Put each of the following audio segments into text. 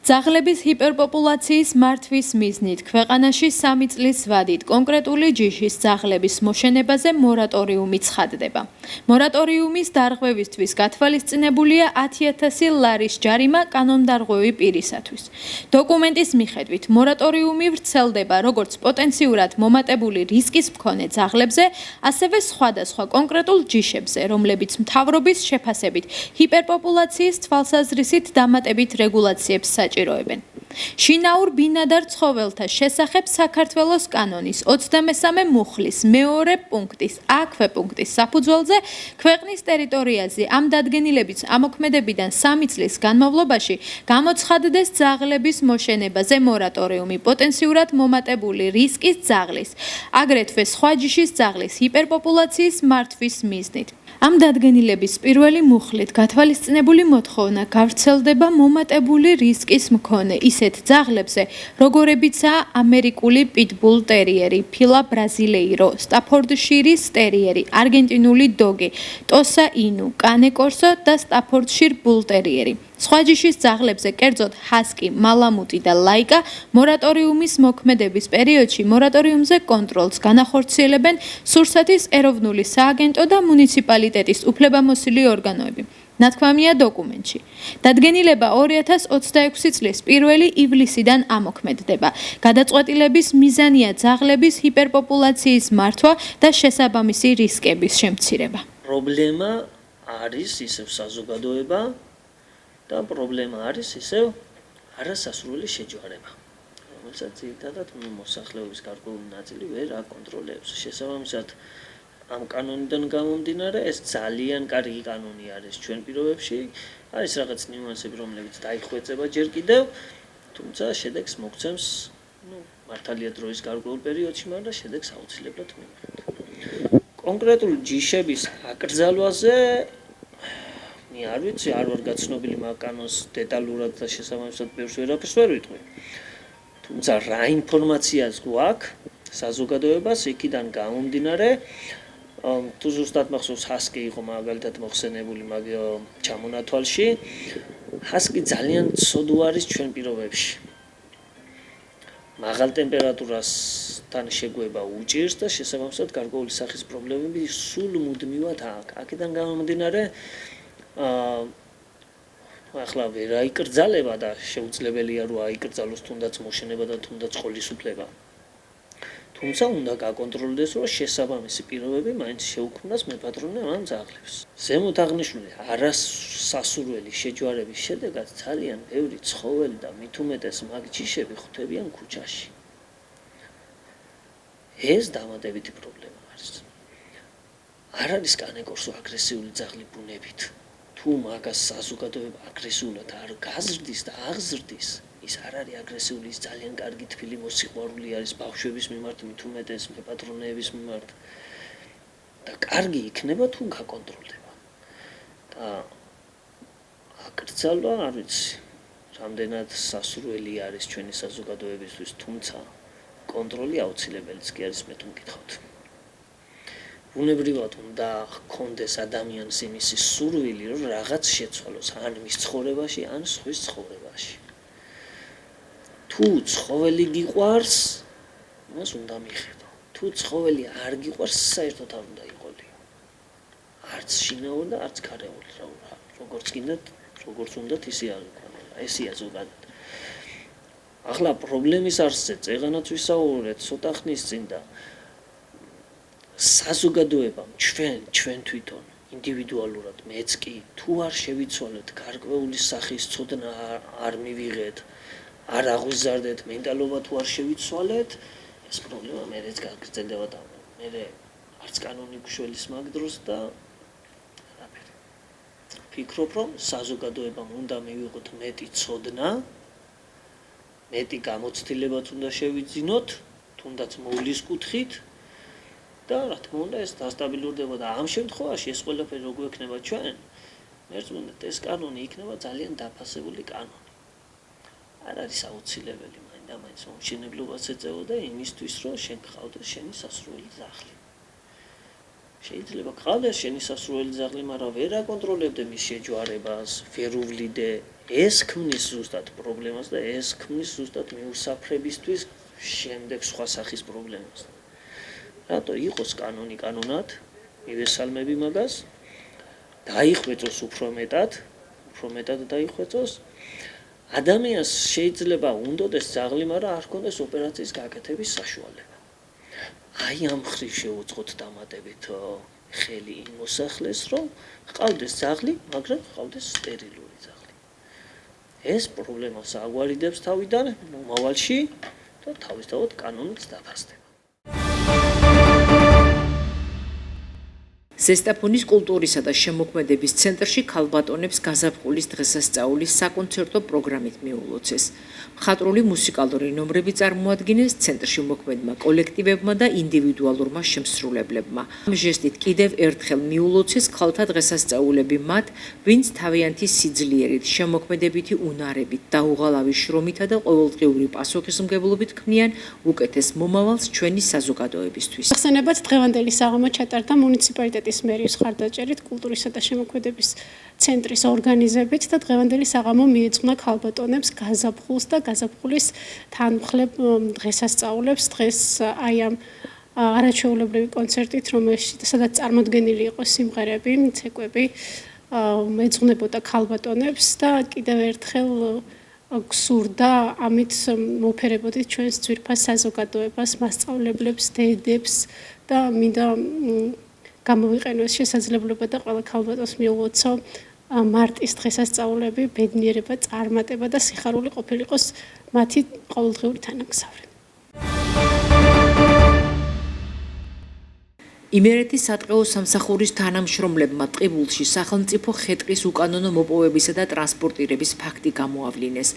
ძაღლების ჰიპერპოპულაციის მართვის მიზნით ქვეყანაში 3 წლის ვადით კონკრეტული ჯიშის ძაღლების მოშენებაზე მორატორიუმი ცხადდება. მორატორიუმის დარღვევისთვის გათვალისწინებულია 10,000 ლარის ჯარიმა კანონდარღვევი პირისათვის. დოკუმენტის მიხედვით მორატორიუმი ვრცელდება როგორც პოტენციურად მომატებული რისკის მქონე ძაღლებზე, ასევე სხვადასხვა კონკრეტულ ჯიშებზე, რომლებიც მთავრობის შეფასებით ჰიპერპოპულაციის თვალსაზრისით დამატებით რეგულაციებს საჭიროებენ. შინაურ ბინადარ ცხოველთა შესახებ საქართველოს კანონის 23 მუხლის მეორე პუნქტის აქვე პუნქტის საფუძველზე ქვეყნის ტერიტორიაზე ამ დადგენილების ამოქმედებიდან 3 წლის განმავლობაში გამოცხადდეს ძაღლების მოშენებაზე მორატორიუმი პოტენციურად მომატებული რისკის ძაღლის, აგრეთვე სხვა ჯიშის ძაღლის ჰიპერპოპულაციის მართვის მიზნით. ამ დადგენილების პირველი მუხლით გათვალისწინებული მოთხოვნა გავრცელდება მომატებული რისკის მქონე ისეთ ძაღლებზე, როგორებიცაა ამერიკული პიტბულ ტერიერი, ფილა ბრაზილეირო, სტაფორდშირის ტერიერი, არგენტინული დოგი, ტოსა ინუ, კანე კორსო და სტაფორდშირ ბულ ტერიერი. სხვა ჯიშის ძაღლებზე, კერძოდ ჰასკი, მალამუტი და ლაიკა, მორატორიუმის მოქმედების პერიოდში მორატორიუმზე კონტროლს განახორციელებენ სურსათის ეროვნული სააგენტო და მუნიციპალიტეტის უფლებამოსილი ორგანოები. ნათქვამია დოკუმენტში. დადგენილება 2026 წლის 1 ივლისიდან ამოქმედდება. გადაწყვეტილების მიზანია ძაღლების ჰიპერპოპულაციის მართვა და შესაბამისი რისკების შემცირება. პრობლემა არის ისევ საზოგადოება და პრობლემა არის ისევ არასასრული შეჯვარება, რომელსაც ძირითადად მოსახლეობის გარკვეული ნაწილი ვერ აკონტროლებს. შესაბამისად, ამ კანონიდან გამომდინარე, ეს ძალიან კარგი კანონი არის ჩვენ პირობებში. არის რაღაც ნიუანსები, რომლებიც დაიხვეწება ჯერ კიდევ, თუმცა შედეგს მოგცემს, მართალია დროის გარკვეულ პერიოდში, მაგრამ შედეგს აუცილებლად მივიღებთ. კონკრეტული ჯიშების აკრძალვაზე არ ვიცი, არ ვარ გაცნობილი მაგ კანონს დეტალურად და შესაბამისად ბევრს ვერაფერს ვერ ვიტყვი. თუმცა რა ინფორმაციას გვაქვს საზოგადოებას იქიდან გამომდინარე, თუ ზუსტად მახსოვს ჰასკი იყო მაგალითად მოხსენებული მაგ ჩამონათვალში, ჰასკი ძალიან ცოდო არის ჩვენ პირობებში. მაღალ ტემპერატურასთან შეგვება უჭირს და შესაბამისად გარკვეული სახის პრობლემები სულ მუდმივად აქვს. აქედან გამომდინარე ახლა ვერ აიკრძალება და შეუძლებელია რომ აიკრძალოს თუნდაც მოშენება და თუნდაც ყოლისუფლება. თუმცა უნდა გაკონტროლდეს რომ შესაბამისი პირობები მაინც შეუქმნას მეპატრონე ამ ძაღლებს. ზემოთ აღნიშნული არასასურველი შეჯვარების შედეგად ძალიან ბევრი ცხოველი და მით უმეტეს მაგ ჯიშები ხვდებიან ქუჩაში. ეს დამატებითი პრობლემა არის. არ არის კანეკორსო აგრესიული ძაღლი ბუნებით. თუ მაგას საზოგადოება აგრესიულად არ გაზრდის და აღზრდის, ის არ არის აგრესიული, ის ძალიან კარგი თბილი მოსიყვარული არის ბავშვების მიმართ, მით უმეტეს მეპატრონეების მიმართ და კარგი იქნება თუ გაკონტროლდება. და აკრძალვა არ ვიცი, რამდენად სასურველი არის ჩვენი საზოგადოებისთვის, თუმცა კონტროლი აუცილებელიც კი არის, მე თუ მკითხავთ. ბუნებრივად უნდა ჰქონდეს ადამიანს იმისი სურვილი, რომ რაღაც შეცვალოს ან მის ცხოვრებაში, ან სხვის ცხოვრებაში. თუ ცხოველი გიყვარს, მას უნდა მიხედო. თუ ცხოველი არ გიყვარს, საერთოდ არ უნდა იყოლიო. არც შინაური და არც გარეული, როგორც გინდათ, როგორც უნდათ, ისე არ იქნება. ესეა ზოგადად. ახლა პრობლემის არსზე წეღანაც ვისაუბრეთ ცოტა ხნის წინ და საზოგადოებამ ჩვენ თვითონ ინდივიდუალურად მეც კი თუ არ შევიცვალეთ გარკვეული სახის ცოდნა არ მივიღეთ, არ აღვიზარდეთ მენტალობა თუ არ შევიცვალეთ, ეს პრობლემა მერეც გაგრძელდება და მერე არც კანონი გშველის მაგ დროს და არაფერი. ფიქრობ, რომ საზოგადოებამ უნდა მივიღოთ მეტი ცოდნა, მეტი გამოცდილებაც უნდა შევიძინოთ, თუნდაც მოვლის კუთხით. და რა თქმა უნდა ეს დასტაბილურდება და ამ შემთხვევაში ეს ყველაფერი როგორ ექნება ჩვენ, მერწმუნდეთ ეს კანონი იქნება ძალიან დაფასებული კანონი. არ არის აუცილებელი მაინც მომშენებლობას ეწეოდა იმისთვის რომ შენ გყავდეს შენი სასურველი ძაღლი. შეიძლება გყავდეს შენი სასურველი ძაღლი, მაგრამ ვერ აკონტროლებდე მის შეჯვარებას, ვერ უვლიდე ეს ქმნის ზუსტად პრობლემას და ეს ქმნის ზუსტად მიუსაფრებისთვის შემდეგ სხვა სახის პრობლემას. რატო იყოს კანონი კანონად, მივესალმები მაგას, დაიხვეწოს უფრო მეტად დაიხვეწოს. ადამიანს შეიძლება უნდოდეს ძაღლი, მაგრამ არ ჰქონდეს ოპერაციის გაკეთების საშუალება. აი ამ ხრივ შევუწყოთ დამატებით ხელი იმ მოსახლეს, რომ ჰყავდეს ძაღლი, მაგრამ ჰყავდეს სტერილური ძაღლი. ეს პრობლემას აგვარიდებს თავიდან მომავალში და თავისთავად კანონიც დაფასდება. ზესტაფონის კულტურისა და შემოქმედების ცენტრში ქალბატონებს გაზაფხულის დღესასწაულის საკონცერტო პროგრამით მიულოცეს. მხატვრული მუსიკალური ნომრები წარმოადგინეს ცენტრში მოქმედმა კოლექტივებმა და ინდივიდუალურმა შემსრულებლებმა. ამ ჟესტით კიდევ ერთხელ მიულოცეს ქალთა დღესასწაულები მათ, ვინც თავიანთი სიძლიერით, შემოქმედებითი უნარებით, დაუღალავი შრომითა და ყოველდღიური პასუხისმგებლობით ქმნიან უკეთეს მომავალს ჩვენი საზოგადოებისთვის. ახსენებათ დღევანდელი საღამო ჩატარდა მუნიციპალიტეტის მერის ხარდაჭერით კულტურისა და შემოქმედების ცენტრის ორგანიზებით და დღევანდელი საღამო მიეძღვნა ქალბატონებს გაზაფხულს და გაზაფხულის თანმხლებ დღესასწაულებს. დღეს აი ამ არაჩვეულებრივი კონცერტით, სადაც წარმოდგენილი იყო სიმღერები, ცეკვები, ეძღვნებოდა ქალბატონებს და კიდევ ერთხელ გსურდა ამით მოფერებოდით ჩვენს ძვირფას საზოგადოებას, მასწავლებლებს, დედებს და მინდა გამოვიყენოს შესაძლებლობა და ყველა ქალბატონს მიულოცო მარტის დღესასწაულები, ბედნიერება, წარმატება და სიხარული ყოფილიყოს მათი ყოველდღიური თანამგზავრი. იმერეთის სატყეო სამსახურის თანამშრომლებმა ტყიბულში სახელმწიფო ხეტყის უკანონო მოპოვებისა და ტრანსპორტირების ფაქტი გამოავლინეს.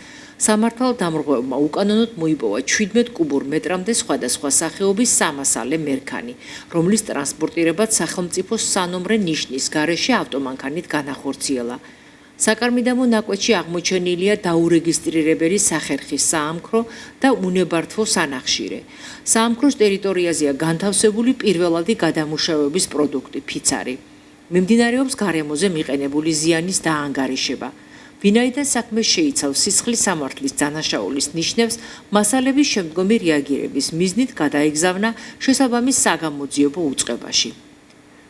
სამართალდამრღვევმა უკანონოდ მოიპოვა 17 კუბურ მეტრამდე სხვადასხვა სახეობის სამასალე მერქანი, რომლის ტრანსპორტირებაც სახელმწიფოს სანომრე ნიშნის გარეშე ავტომანქანით განახორციელა. საკარმიდამო ნაკვეთში აღმოჩენილია დაურეგისტრირებელი სახერხის საამქრო და უნებართვო სანახშირე. საამქროს ტერიტორიაზეა განთავსებული პირველადი გადამუშავების პროდუქტი ფიცარი. მიმდინარეობს გარემოზე მიყენებული ზიანის დაანგარიშება. ვინაიდან საქმე შეიცავს სისხლის სამართლის დანაშაულის ნიშნებს, მასალების შემდგომი რეაგირების მიზნით გადაეგზავნა შესაბამის საგამოძიებო უწყებაში.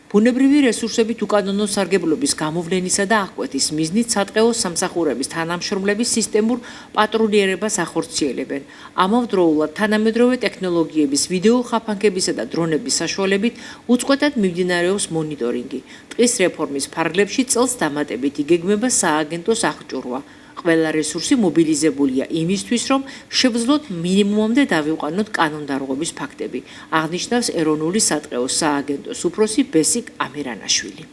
ბუნებრივი რესურსებით უკანონო სარგებლობის გამოვლენისა და აღკვეთის მიზნით სატყეო სამსახურების თანამშრომლების სისტემურ პატრულიერებას ახორციელებენ. ამავდროულად თანამედროვე ტექნოლოგიების ვიდეო ხაფანგებისა და დრონების საშუალებით უწყვეტად მიმდინარეობს მონიტორინგი. ტყის რეფორმის ფარგლებში წელს დამატებითი გეგმება სააგენტოს აღჭურვა. ყველა რესურსი მობილიზებულია იმისთვის, რომ შევძლოთ მინიმუმამდე დავიყვანოთ კანონდარღვევის ფაქტები, აღნიშნავს ეროვნული სატყეო სააგენტოს უფროსი ბესიკ ამირანაშვილი.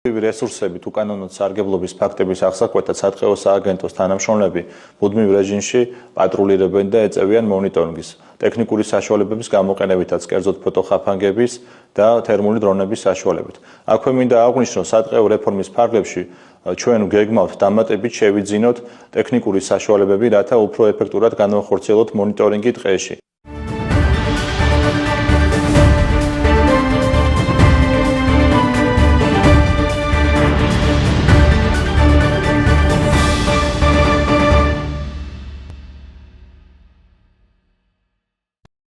რესურსებით უკანონოდ სარგებლობის ფაქტების აღსაკვეთად სატყეო სააგენტოს თანამშრომლები მუდმივ რეჟიმში პატრულირებენ და ეწევიან მონიტორინგის, ტექნიკური საშუალებების გამოყენებითაც, კერძოდ ფოტოხაფანგების და თერმული დრონების საშუალებით. აქვე მინდა აღვნიშნოს, სატყეო რეფორმის ფარგლებში ჩვენ გეგმავთ დამატებით შევიძინოთ ტექნიკური საშუალებები, რათა უფრო ეფექტურად განვახორციელოთ მონიტორინგი ტყეში.